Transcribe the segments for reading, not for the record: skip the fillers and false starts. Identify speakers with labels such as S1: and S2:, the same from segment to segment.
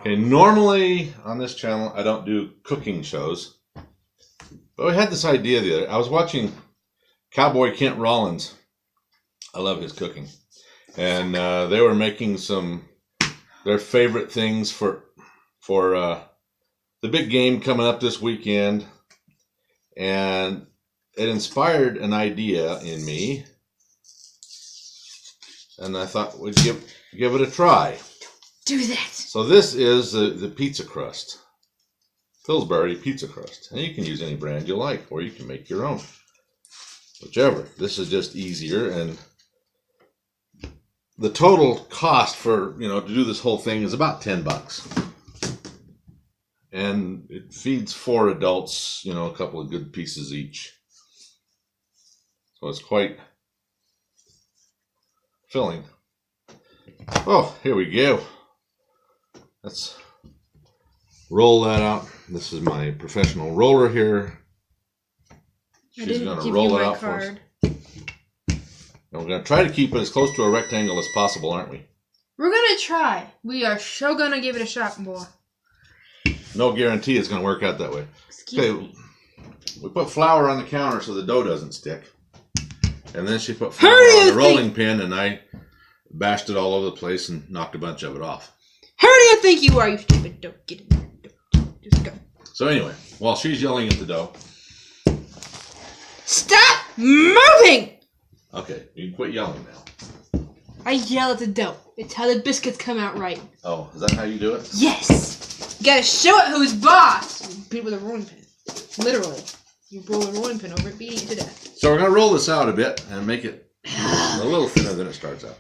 S1: Okay, normally on this channel I don't do cooking shows, but we had this idea the other. I was watching Cowboy Kent Rollins. I love his cooking, and they were making their favorite things for the big game coming up this weekend, and it inspired an idea in me, and I thought we'd give it a try.
S2: Do that.
S1: So this is the pizza crust, Pillsbury pizza crust, and you can use any brand you like, or you can make your own, whichever. This is just easier, and the total cost for to do this whole thing is about $10. And it feeds 4 adults, a couple of good pieces each. So it's quite filling. Oh, here we go. Let's roll that out. This is my professional roller here. She's going to roll it out for us. And we're going to try to keep it as close to a rectangle as possible, aren't we?
S2: We're going to try. We are sure going to give it a shot, boy.
S1: No guarantee it's going to work out that way.
S2: Excuse me.
S1: We put flour on the counter so the dough doesn't stick. And then she put flour on the rolling pin, and I bashed it all over the place and knocked a bunch of it off.
S2: How do you think you are, you stupid? Don't get in there. Just go.
S1: So anyway, while she's yelling at the dough.
S2: Stop moving!
S1: Okay, you can quit yelling now.
S2: I yell at the dough. It's how the biscuits come out right.
S1: Oh, is that how you do it?
S2: Yes! You gotta show it who's boss! You beat it with a rolling pin. Literally. You roll a rolling pin over it, beating it to death.
S1: So we're going to roll this out a bit and make it a little thinner than it starts out.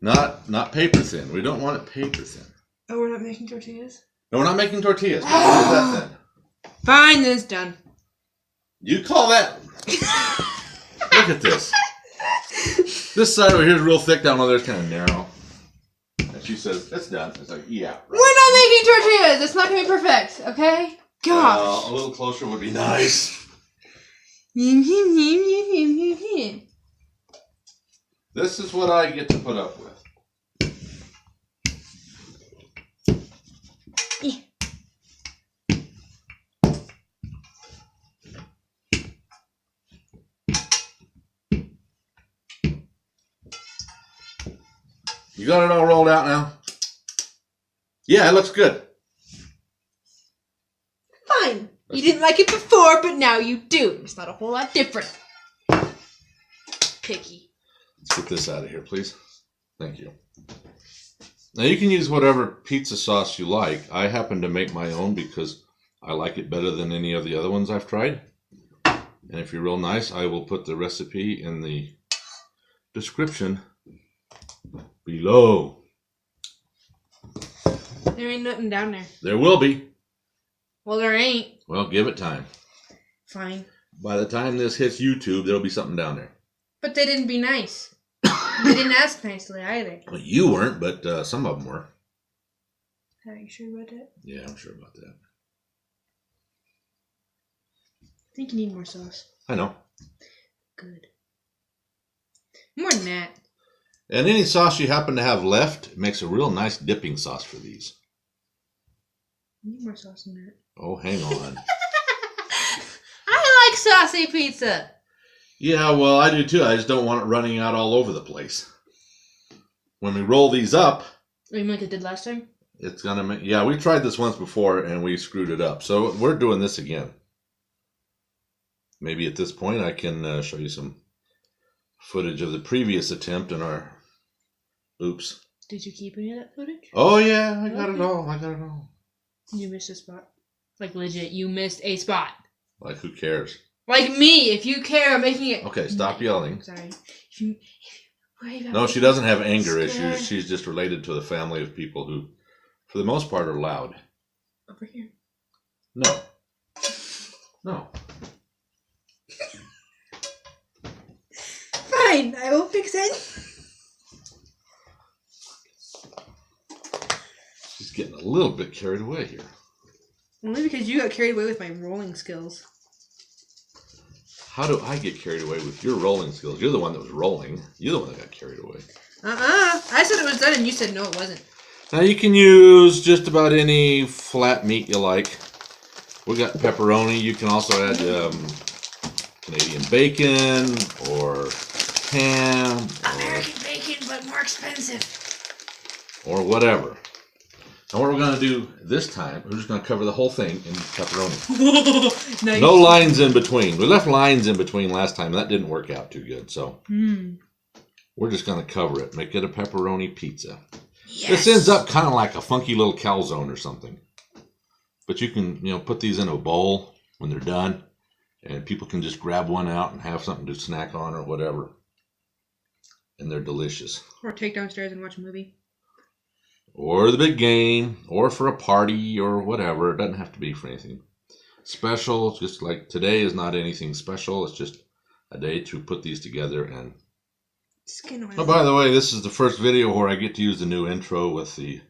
S1: Not paper thin. We don't want it paper thin.
S2: Oh, we're not making tortillas?
S1: No, we're not making tortillas. We're that thin.
S2: Fine, then it's done.
S1: You call that... Look at this. This side over here is real thick. Down over there is kind of narrow. And she says, it's done. It's like, yeah. Right.
S2: We're not making tortillas. It's not going to be perfect, okay? Gosh.
S1: A little closer would be nice. This is what I get to put up with. You got it all rolled out now? Yeah, it looks good.
S2: Fine. You didn't like it before, but now you do. It's not a whole lot different. Picky.
S1: Let's get this out of here, please. Thank you. Now you can use whatever pizza sauce you like. I happen to make my own because I like it better than any of the other ones I've tried. And if you're real nice, I will put the recipe in the description below.
S2: There ain't nothing down there.
S1: There will be.
S2: Well, there ain't.
S1: Well, give it time.
S2: Fine.
S1: By the time this hits YouTube, there'll be something down there.
S2: But they didn't be nice. They didn't ask nicely either.
S1: Well, you weren't, but some of them were.
S2: Are you sure about that?
S1: Yeah, I'm sure about that.
S2: I think you need more sauce.
S1: I know.
S2: Good. More than that.
S1: And any sauce you happen to have left makes a real nice dipping sauce for these.
S2: I need more sauce than that.
S1: Oh, hang on.
S2: I like saucy pizza.
S1: Yeah, well, I do too. I just don't want it running out all over the place. When we roll these up...
S2: Oh, you meant it did last time?
S1: It's going to make... Yeah, we tried this once before and we screwed it up. So we're doing this again. Maybe at this point I can show you some footage of the previous attempt in our... Oops.
S2: Did you keep any of that footage?
S1: Oh, yeah. I got it all.
S2: You missed a spot. Like, legit, you missed a spot.
S1: Like, who cares?
S2: Like me, if you care, I'm making it...
S1: Okay, stop yelling.
S2: Sorry. If you
S1: No, she doesn't have anger issues. She's just related to the family of people who, for the most part, are loud.
S2: Over here.
S1: No. No.
S2: Fine, I will fix it.
S1: She's getting a little bit carried away here.
S2: Only because you got carried away with my rolling skills.
S1: How do I get carried away with your rolling skills? You're the one that was rolling. You're the one that got carried away.
S2: I said it was done and you said no, it wasn't.
S1: Now you can use just about any flat meat you like. We got pepperoni. You can also add Canadian bacon or ham.
S2: American bacon, but more expensive.
S1: Or whatever. And what we're going to do this time, we're just going to cover the whole thing in pepperoni.
S2: Nice.
S1: No lines in between. We left lines in between last time, and that didn't work out too good. So we're just going to cover it. Make it a pepperoni pizza. Yes. This ends up kind of like a funky little calzone or something. But you can, put these in a bowl when they're done, and people can just grab one out and have something to snack on or whatever. And they're delicious.
S2: Or take downstairs and watch a movie.
S1: Or the big game, or for a party, or whatever. It doesn't have to be for anything special. It's just like today is not anything special. It's just a day to put these together. And
S2: skin oil.
S1: Oh, by the way, this is the first video where I get to use the new intro with the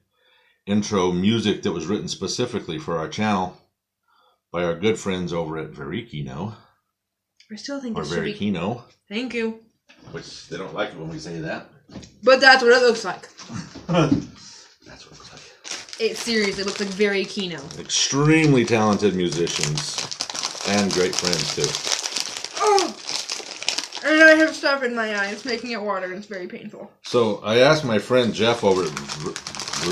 S1: intro music that was written specifically for our channel by our good friends over at Varykino.
S2: I still think
S1: or
S2: it should
S1: Varykino.
S2: Thank you.
S1: Which they don't like it when we say that.
S2: But that's what it looks like.
S1: That's what it looks like.
S2: It seriously looks like Varykino.
S1: Extremely talented musicians and great friends too.
S2: Oh! And I have stuff in my eye. It's making it water and it's very painful.
S1: So I asked my friend Jeff over at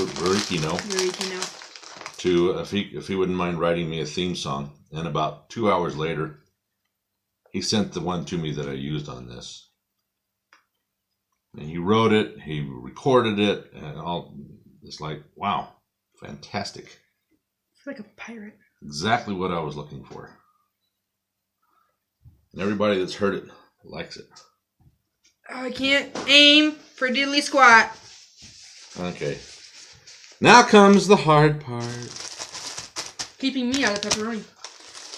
S1: Varykino to if he wouldn't mind writing me a theme song. And about 2 hours later, he sent the one to me that I used on this. And he wrote it, he recorded it, and all. It's like, wow, fantastic.
S2: It's like a pirate.
S1: Exactly what I was looking for. And everybody that's heard it likes it.
S2: Oh, I can't aim for diddly squat.
S1: Okay. Now comes the hard part.
S2: Keeping me out of pepperoni.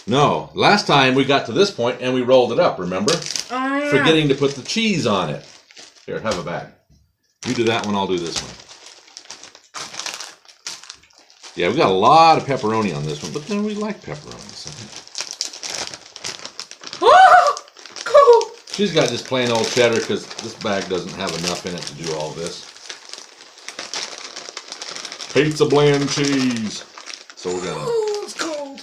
S1: No, last time we got to this point and we rolled it up, remember?
S2: Oh, yeah.
S1: Forgetting to put the cheese on it. Here, have a bag. You do that one, I'll do this one. Yeah, we got a lot of pepperoni on this one, but then we like pepperoni. So.
S2: Oh, cool.
S1: She's got just plain old cheddar because this bag doesn't have enough in it to do all this. Pizza blend cheese. So we're gonna.
S2: Oh, it's cold.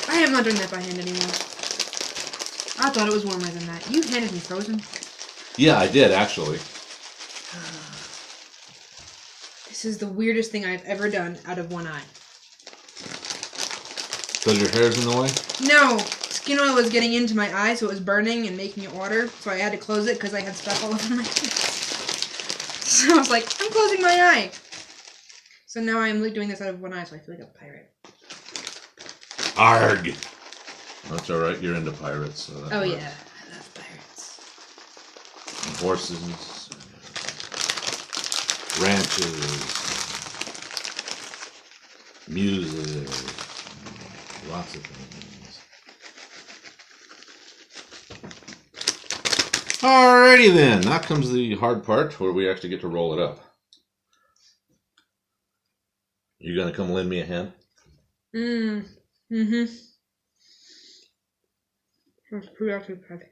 S2: I am not doing that by hand anymore. I thought it was warmer than that. You handed me frozen.
S1: Yeah, I did actually.
S2: This is the weirdest thing I've ever done out of one eye.
S1: Because your hair's in the way?
S2: No. Skin oil was getting into my eye, so it was burning and making it water. So I had to close it because I had stuff all over my face. So I was like, I'm closing my eye. So now I'm doing this out of one eye, so I feel like a pirate.
S1: Arg! That's alright, you're into pirates. So
S2: oh, yeah. I love pirates.
S1: And horses. Ranches, music, lots of things. Alrighty then, now comes the hard part where we actually get to roll it up. You gonna come lend me a hand?
S2: Mm-hmm. That's preoccupied.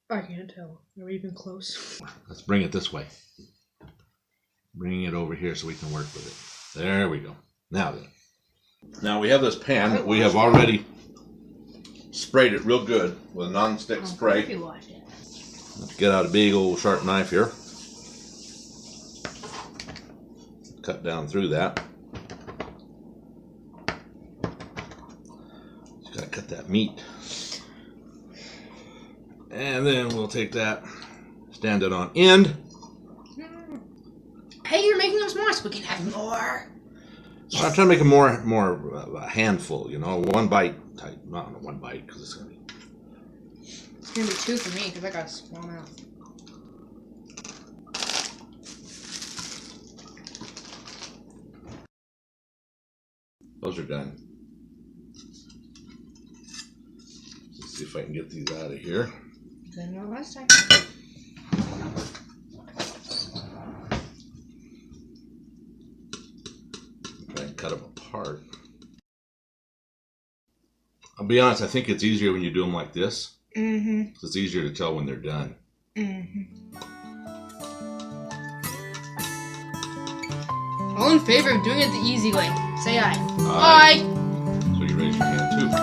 S2: I can't tell. Are we even close?
S1: Let's bring it this way. Bringing it over here so we can work with it. There we go. Now then. Now we have this pan that we have already sprayed it real good with a non-stick spray. Let's get out a big old sharp knife here. Cut down through that. Just gotta cut that meat. And then we'll take that, stand it on end.
S2: Hey, you're making them more so we can have more.
S1: Yes. I'm trying to make it more a handful, one bite type. Not one bite because it's gonna be.
S2: It's gonna be two for me because I got a small mouth.
S1: Those are done. Let's see if I can get these out of here.
S2: Than not last time.
S1: Try and cut them apart. I'll be honest, I think it's easier when you do them like this.
S2: Mm-hmm.
S1: It's easier to tell when they're done.
S2: Mm-hmm. All in favor of doing it the easy way. Say aye.
S1: Aye.
S2: Aye.
S1: So you raise your hand too.